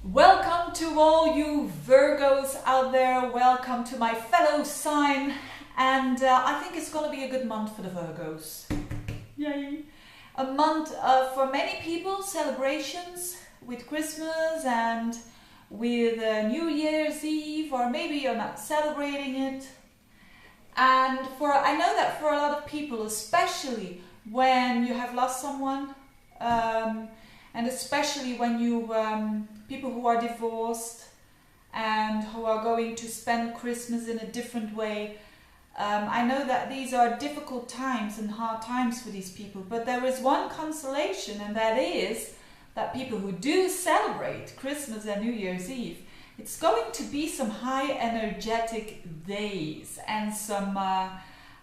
Welcome to all you Virgos out there. Welcome to my fellow sign. And I think it's going to be a good month for the Virgos. Yay! A month for many people, celebrations with Christmas and with New Year's Eve, or maybe you're not celebrating it. And I know that for a lot of people, especially when you have lost someone, and especially when you people who are divorced and who are going to spend Christmas in a different way. I know that these are difficult times and hard times for these people, but there is one consolation, and that is that people who do celebrate Christmas and New Year's Eve, it's going to be some high energetic days and some,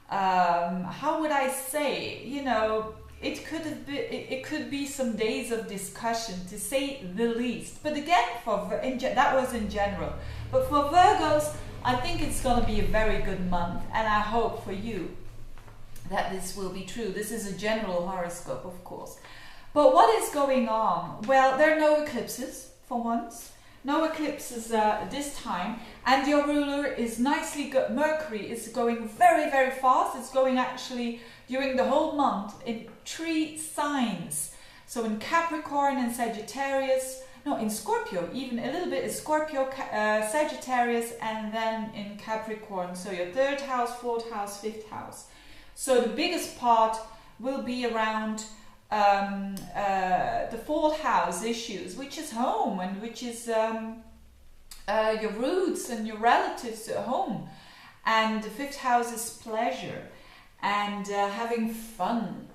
how would I say, you know, it could be some days of discussion, to say the least. But again, that was in general. But for Virgos, I think it's going to be a very good month, and I hope for you that this will be true. This is a general horoscope, of course. But what is going on? Well, there are no eclipses for once. No eclipses this time, and your ruler is nicely good. Mercury is going very, very fast. It's going actually during the whole month in 3 signs. So in Capricorn and Sagittarius, no, in Scorpio, even a little bit is Scorpio, Sagittarius, and then in Capricorn. So your 3rd house, 4th house, 5th house. So the biggest part will be around the 4th house issues, which is home, and which is your roots and your relatives at home. And the 5th house is pleasure and having fun,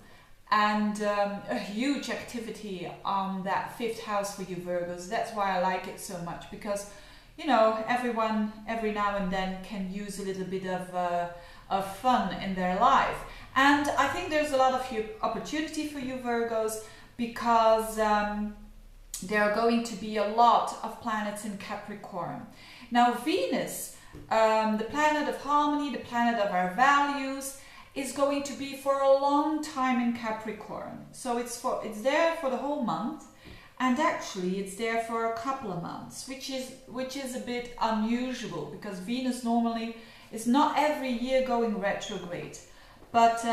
and a huge activity on that 5th house for you Virgos. That's why I like it so much, because you know, everyone every now and then can use a little bit of fun in their life. And I think there's a lot of opportunity for you Virgos, because there are going to be a lot of planets in Capricorn. Now Venus, the planet of harmony, the planet of our values, is going to be for a long time in Capricorn. So it's there for the whole month, and actually it's there for a couple of months, which is a bit unusual, because Venus normally is not every year going retrograde. But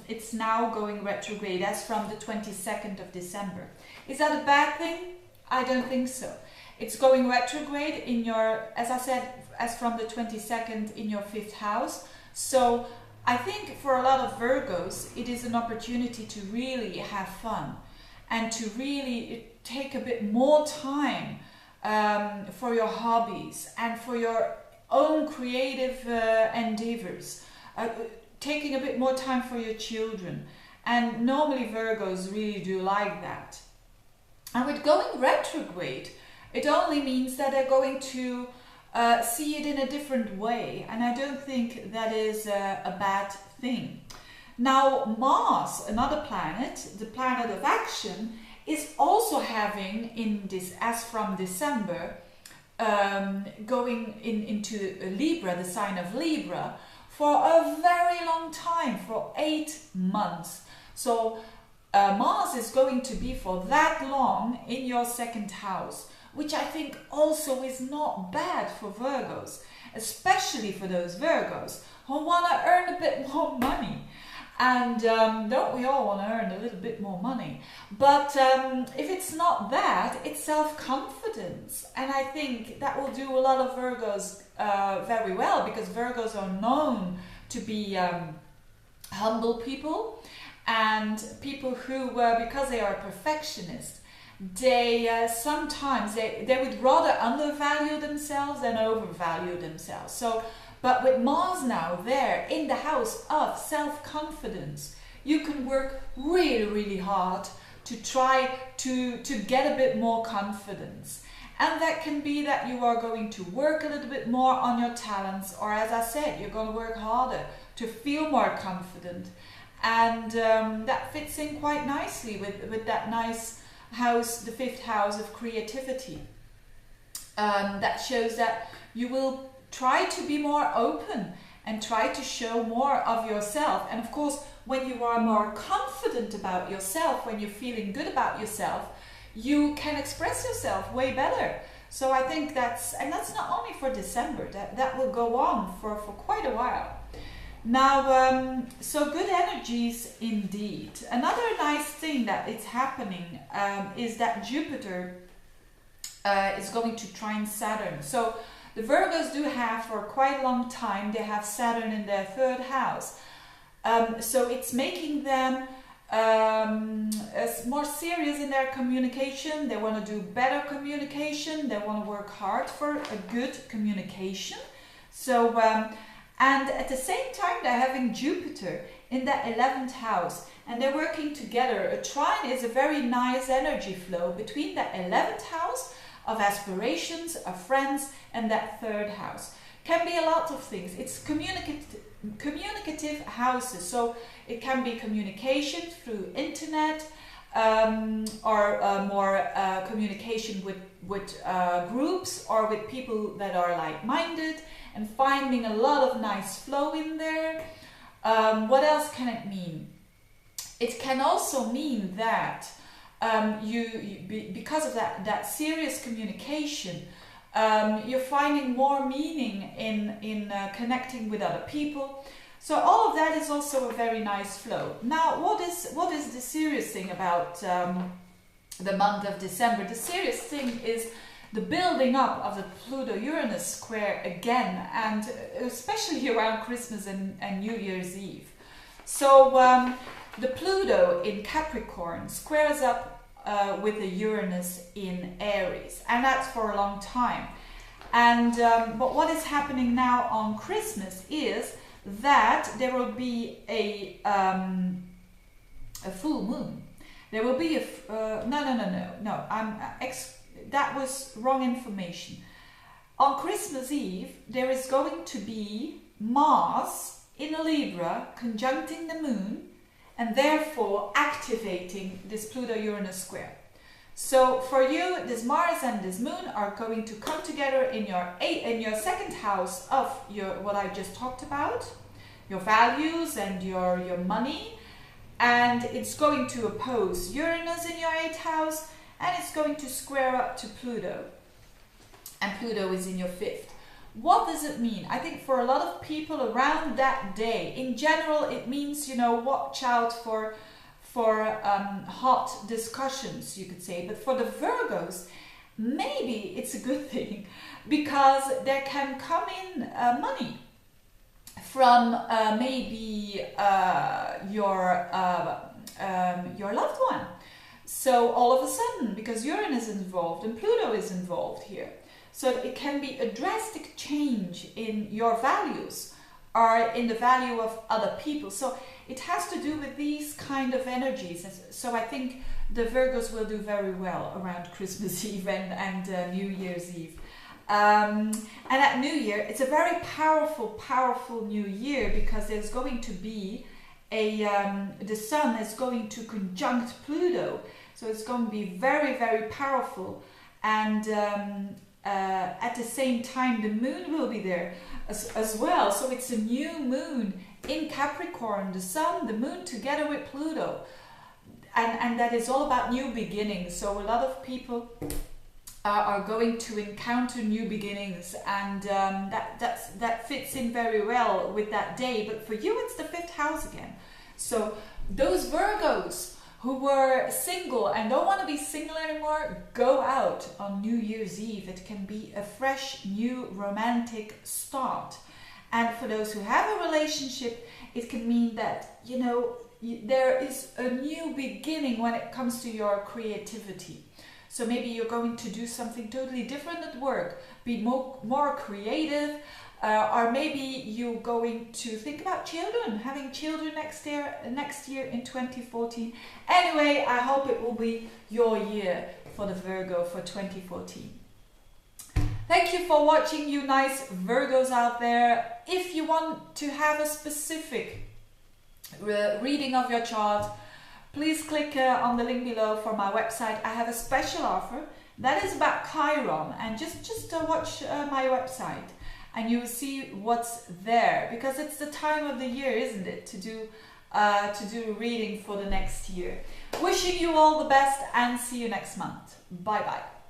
it's now going retrograde as from the 22nd of December. Is that a bad thing? I don't think so. It's going retrograde in your, as I said, as from the 22nd in your 5th house. So I think for a lot of Virgos, it is an opportunity to really have fun and to really take a bit more time for your hobbies and for your own creative endeavors. Taking a bit more time for your children, and normally Virgos really do like that. And with going retrograde, it only means that they're going to see it in a different way, and I don't think that is a bad thing. Now Mars, another planet, the planet of action, is also having in this, as from December, going into Libra, the sign of Libra, for a very long time, for 8 months. So Mars is going to be for that long in your 2nd house, which I think also is not bad for Virgos, especially for those Virgos who want to earn a bit more money. And don't we all want to earn a little bit more money? But if it's not that, it's self-confidence. And I think that will do a lot of Virgos very well, because Virgos are known to be humble people, and people who, because they are perfectionists, they sometimes they would rather undervalue themselves than overvalue themselves. So, but with Mars now there in the house of self-confidence, you can work really, really hard to try to get a bit more confidence. And that can be that you are going to work a little bit more on your talents, or as I said, you're going to work harder to feel more confident. And that fits in quite nicely with that nice house, the 5th house of creativity. That shows that you will try to be more open and try to show more of yourself. And of course, when you are more confident about yourself, when you're feeling good about yourself, you can express yourself way better. So I think that's not only for December, that will go on for quite a while. Now, so good energies indeed. Another nice thing that is happening is that Jupiter is going to trine Saturn. So the Virgos do have, for quite a long time, they have Saturn in their 3rd house. So it's making them more serious in their communication. They want to do better communication. They want to work hard for a good communication. So, and at the same time, they're having Jupiter in that 11th house, and they're working together. A trine is a very nice energy flow between that 11th house of aspirations, of friends, and that 3rd house. Can be a lot of things. It's communicative houses, so it can be communication through internet, or more communication with groups or with people that are like-minded, and finding a lot of nice flow in there. What else can it mean? It can also mean that because of that serious communication, you're finding more meaning in connecting with other people. So all of that is also a very nice flow. Now, what is the serious thing about the month of December? The serious thing is the building up of the Pluto-Uranus square again, and especially around Christmas and New Year's Eve. So the Pluto in Capricorn squares up with the Uranus in Aries, and that's for a long time. And but what is happening now on Christmas is that there will be a full moon. There will be that was wrong information. On Christmas Eve, there is going to be Mars in a Libra conjuncting the moon, and therefore activating this Pluto-Uranus square. So for you, this Mars and this moon are going to come together in your 2nd house of what I just talked about, your values and your money, and it's going to oppose Uranus in your 8th house, and it's going to square up to Pluto, and Pluto is in your 5th. What does it mean? I think for a lot of people around that day, in general, it means, watch out for hot discussions, you could say. But for the Virgos, maybe it's a good thing, because there can come in money from maybe your loved one. So all of a sudden, because Uranus is involved and Pluto is involved here, so it can be a drastic change in your values or in the value of other people. So it has to do with these kind of energies. So I think the Virgos will do very well around Christmas Eve and New Year's Eve. And at New Year, it's a very powerful New Year, because there's going to be the Sun is going to conjunct Pluto. So it's going to be very, very powerful. And at the same time, the moon will be there as well. So it's a new moon in Capricorn, the Sun, the moon together with Pluto. And that is all about new beginnings. So a lot of people are going to encounter new beginnings, and that fits in very well with that day. But for you, it's the 5th house again. So those Virgos who were single and don't want to be single anymore, go out on New Year's Eve. It can be a fresh, new, romantic start. And for those who have a relationship, it can mean that, there is a new beginning when it comes to your creativity. So maybe you're going to do something totally different at work, be more creative, or maybe you're going to think about children, having children next year in 2014. Anyway, I hope it will be your year for the Virgo for 2014. Thank you for watching, you nice Virgos out there. If you want to have a specific reading of your chart, please click on the link below for my website. I have a special offer that is about Chiron, and just watch my website and you will see what's there, because it's the time of the year, isn't it, to do to do a reading for the next year. Wishing you all the best and see you next month. Bye bye.